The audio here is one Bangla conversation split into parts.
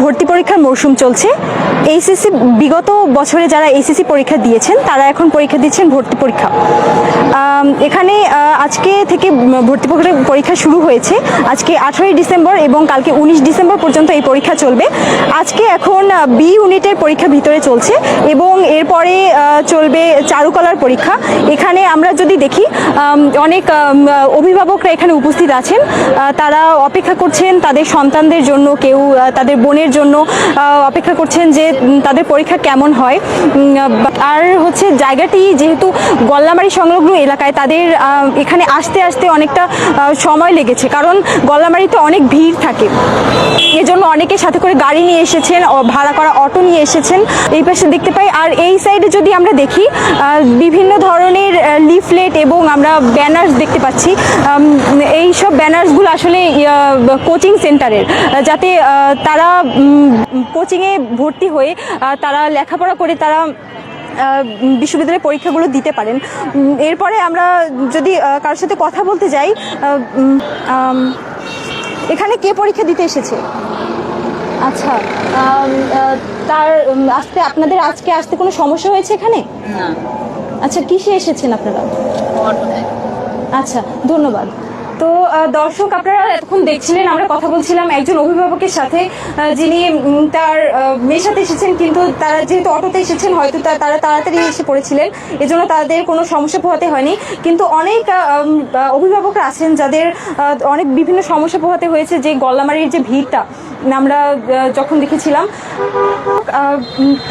ভর্তি পরীক্ষার মৌসুম চলছে। এইচএসসি বিগত বছরে যারা এইচএসসি পরীক্ষা দিয়েছেন তারা এখন পরীক্ষা দিচ্ছেন ভর্তি পরীক্ষা। এখানে আজকে থেকে ভর্তি পরীক্ষা শুরু হয়েছে। আজকে 18ই ডিসেম্বর এবং কালকে 19 ডিসেম্বর পর্যন্ত এই পরীক্ষা চলবে। আজকে এখন বি ইউনিটের পরীক্ষা ভিতরে চলছে এবং এরপরে চলবে চারুকলার পরীক্ষা। এখানে আমরা যদি দেখি অনেক অভিভাবকরা এখানে উপস্থিত আছেন। তারা অপেক্ষা করছেন তাদের সন্তানদের জন্য, কেউ তাদের বোনের জন্য অপেক্ষা করছেন যে তাদের পরীক্ষা কেমন হয়। আর হচ্ছে জায়গাটি যেহেতু গল্লামারী সংলগ্ন এলাকায়, তাদের এখানে আসতে আসতে অনেকটা সময় লেগেছে, কারণ গল্লামারীতে অনেক ভিড় থাকে। এজন্য অনেকে সাথে করে গাড়ি নিয়ে এসেছেন, ভাড়া করা অটো নিয়ে এসেছেন। এই পাশে দেখতে পাই। আর এই সাইডে যদি আমরা দেখি বিভিন্ন ধরনের লিফলেট এবং আমরা ব্যানার্স দেখতে পাচ্ছি। এই সব ব্যানার্সগুলো আসলে কোচিং সেন্টারের, যাতে তারা কোচিংয়ে ভর্তি হয়ে তারা লেখাপড়া করে তারা বিশ্ববিদ্যালয়ের পরীক্ষাগুলো দিতে পারেন। এরপরে আমরা যদি কারোর সাথে কথা বলতে যাই, এখানে কে পরীক্ষা দিতে এসেছে? আচ্ছা, তার আপনাদের আজকে আসতে কোনো সমস্যা হয়েছে এখানে? না। আচ্ছা, কিসে এসেছেন আপনারা? আচ্ছা, ধন্যবাদ। তো দর্শক, আপনারা এতক্ষণ দেখছিলেন আমরা কথা বলছিলাম একজন অভিভাবকের সাথে, যিনি তার মেয়ের সাথে এসেছেন, কিন্তু তারা যেহেতু অটোতে এসেছেন হয়তো তারা তাড়াতাড়ি এসে পড়েছিলেন, এজন্য তাদের কোনো সমস্যা পোহাতে হয়নি। কিন্তু অনেক অভিভাবকরা আছেন যাদের অনেক বিভিন্ন সমস্যা পোহাতে হয়েছে। যে গল্লামারীর যে ভিড়টা আমরা যখন দেখেছিলাম,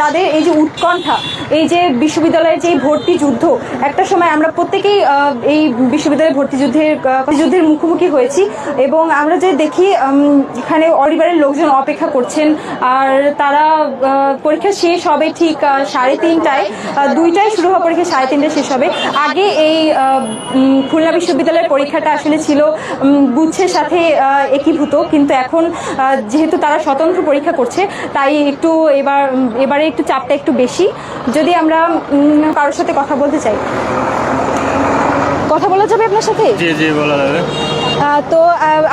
তাদের এই যে উৎকণ্ঠা, এই যে বিশ্ববিদ্যালয়ের যে ভর্তি যুদ্ধ, একটা সময় আমরা প্রত্যেকেই এই বিশ্ববিদ্যালয়ের ভর্তি যুদ্ধের মুখোমুখি হয়েছি। এবং আমরা যে দেখি এখানে পরিবারের লোকজন অপেক্ষা করছেন, আর তারা পরীক্ষা শেষ হবে ঠিক 3:30টায়, 2টায় শুরু হওয়া পরীক্ষা 3:30টায় শেষ হবে। আগে এই খুলনা বিশ্ববিদ্যালয়ের পরীক্ষাটা আসলে ছিল গুচ্ছের সাথে একীভূত, কিন্তু এখন যেহেতু তারা স্বতন্ত্র পরীক্ষা করছে, তাই একটু এবারে একটু চাপটা একটু বেশি। যদি আমরা কারোর সাথে কথা বলতে চাই, কথা বলা যাবে আপনার সাথে? জি জি, বলা যাবে। তো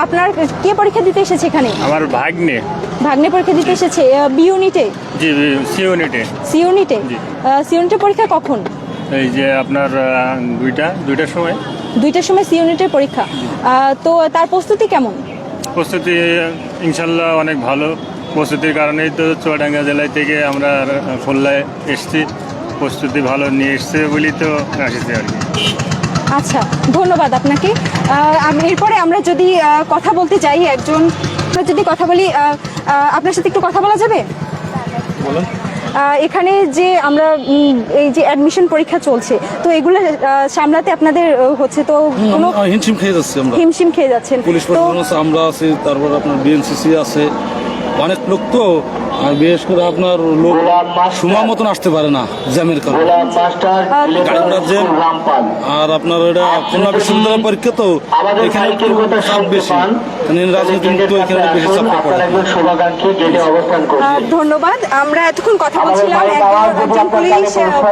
আপনার কে পরীক্ষা দিতে এসেছে এখানে? আমার ভাগ্নে পরীক্ষা দিতে এসেছে বি ইউনিটে? জি, সি ইউনিটে। সি ইউনিটের পরীক্ষা কখন? এই যে আপনার দুইটার সময়। 2টার সময় সি ইউনিটের পরীক্ষা। তো তার প্রস্তুতি কেমন? প্রস্তুতি ইনশাল্লাহ অনেক ভালো। প্রস্তুতির কারণেই তো চুয়াডাঙ্গা জেলায় থেকে আমরা খুলনায় এসেছি। প্রস্তুতি ভালো নিয়ে এসছে বলেই তো আসছি আর কি। আচ্ছা, ধন্যবাদ আপনাকে। এরপরে আমরা যদি কথা বলতে যাই, আমরা যদি কথা বলি, আপনার সাথে একটু কথা বলা যাবে? বলুন। এখানে যে আমরা এই যে অ্যাডমিশন পরীক্ষা চলছে, তো এগুলো সামলাতে আপনাদের হচ্ছে তো কোনো হিমশিম খেয়ে যাচ্ছেন? পুলিশ প্রশাসন আছে, আমরা আছি, তারপর আপনার বিএনসিসি আছে, অনেক লোক তো। আর বিশেষ করে আপনার লোক সময় মতন আসতে পারে না জ্যামের কারণে, গাড়ি ঘোড়ার জ্যাম। আর আপনার এটা খুলনা বিশ্ববিদ্যালয়ের পরীক্ষা তো এখানে চাপ বেশি, রাজনীতি মুক্ত এখানে বেশি চাপটা পড়ে। ধন্যবাদ। আমরা এতক্ষণ কথা বলছিলাম একজন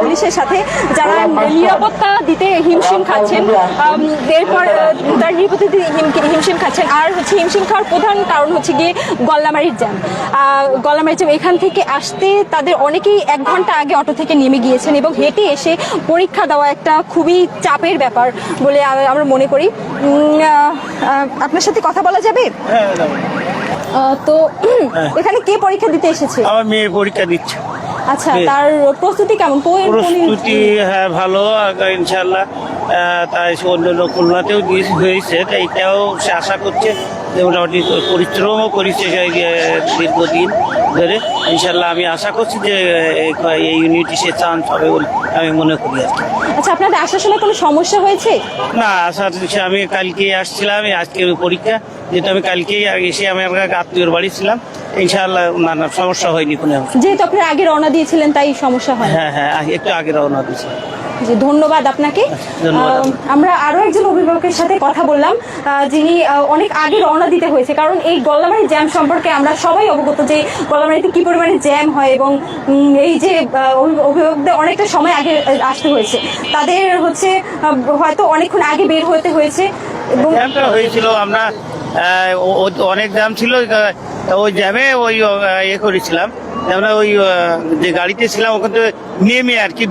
পুলিশের সাথে, যারা নিরাপত্তা দিতে হিমশিম খাচ্ছেন। এরপর তার নিরাপত্তা দিতে হিমশিম খাচ্ছেন। আর হচ্ছে হিমশিম খাওয়ার প্রধান কারণ হচ্ছে গিয়ে গল্লামারীর জ্যাম। এখান থেকে আসতে তাদের অনেকেই 1 ঘন্টা আগে অটো থেকে নেমে গিয়েছেন এবং হেঁটে এসে পরীক্ষা দেওয়া একটা খুবই চাপের ব্যাপার বলে আমরা মনে করি। আপনার সাথে কথা বলা যাবে? তো এখানে কে পরীক্ষা দিতে এসেছে? আমার মেয়ে পরীক্ষা দিচ্ছে। আচ্ছা, তার প্রস্তুতি কেমন? প্রস্তুতি হ্যাঁ ভালো ইনশাল্লাহ। তাই অন্য খুলনাতেও হয়েছে, এইটাও সে আশা করছে যে মোটামুটি পরিশ্রমও করেছে দীর্ঘদিন ধরে। ইনশাল্লাহ আমি আশা করছি যে এই ইউনিটে সে চান্স হবে বলে আমি মনে করি আর কি। আচ্ছা, আপনাদের আসার সময় কোনো সমস্যা হয়েছে? না, আমি কালকে আসছিলাম, আজকে পরীক্ষা, যেটা আমি কালকেই এসে আমি আমার আত্মীয়র বাড়ি ছিলাম। ইনশাআল্লাহ না সমস্যা হয়নি কোনো। যেহেতু আপনি আগে রওনা দিয়েছিলেন তাই সমস্যা হয়? হ্যাঁ, একটু আগে রওনা দিয়েছি। জি, ধন্যবাদ আপনাকে। আমরা আরো একজন অভিভাবকের সাথে কথা বললাম, যিনি অনেক আগে রওনা দিতে হয়েছে, কারণ এই গল্লামারী জ্যাম সম্পর্কে আমরা সবাই অবগত যে গল্লামারীতে কি পরিমাণে জ্যাম হয় এবং এই যে অভিভাবকদের অনেকটা সময় আগে আসতে হয়েছে, তাদের হচ্ছে হয়তো অনেকক্ষণ আগে বের হতে হয়েছে। এবং হয়েছিল আমরা অনেক জ্যাম ছিল, তা ওই জ্যামে ওই ইয়ে করেছিলাম, আমরা ওই যে গাড়িতে ছিলাম ওখান থেকে নেমে আর কি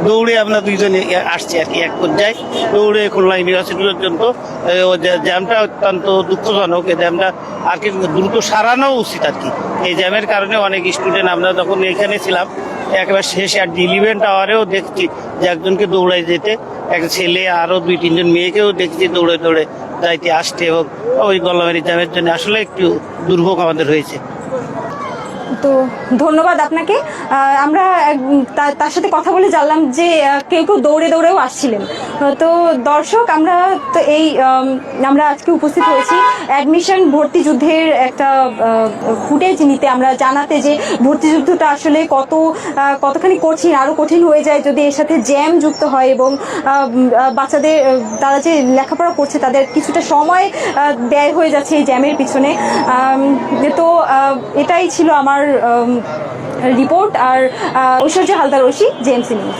দৌড়ে আমরা দুইজনে আসছি আর কি এক পর্যায়ে দৌড়ে খুলনা ইউনিভার্সিটি পর্যন্ত। ও জ্যামটা অত্যন্ত দুঃখজনক, এই জ্যামটা আর কি দ্রুত সারানো উচিত আর কি। এই জ্যামের কারণে অনেক স্টুডেন্ট, আমরা যখন এখানে ছিলাম একেবারে শেষে আর 11 টাওয়ারেও দেখছি যে একজনকে দৌড়াই যেতে, একটা ছেলে আরো 2-3 জন মেয়েকেও দেখছি দৌড়ে দৌড়ে যাইতে আসতে, এবং ওই গল্লামারি জ্যামের জন্য আসলে একটু দুর্ভোগ আমাদের হয়েছে। তো ধন্যবাদ আপনাকে। আমরা তার সাথে কথা বলে জানলাম যে কেউ কেউ দৌড়ে দৌড়েও আসছিলেন। তো দর্শক, আমরা তো আমরা আজকে উপস্থিত হয়েছি অ্যাডমিশন ভর্তি যুদ্ধের একটা ফুটেজ নিতে, আমরা জানাতে যে ভর্তি যুদ্ধটা আসলে কতখানি কঠিন, আরো কঠিন হয়ে যায় যদি এর সাথে জ্যাম যুক্ত হয়, এবং বাচ্চাদের তারা যে লেখাপড়া করছে তাদের কিছুটা সময় ব্যয় হয়ে যাচ্ছে এই জ্যামের পিছনে। তো এটাই ছিল আমার রিপোর্ট। আর ঐশ্বর্য হালদার, ঐশী, জেএমসি নিউজ।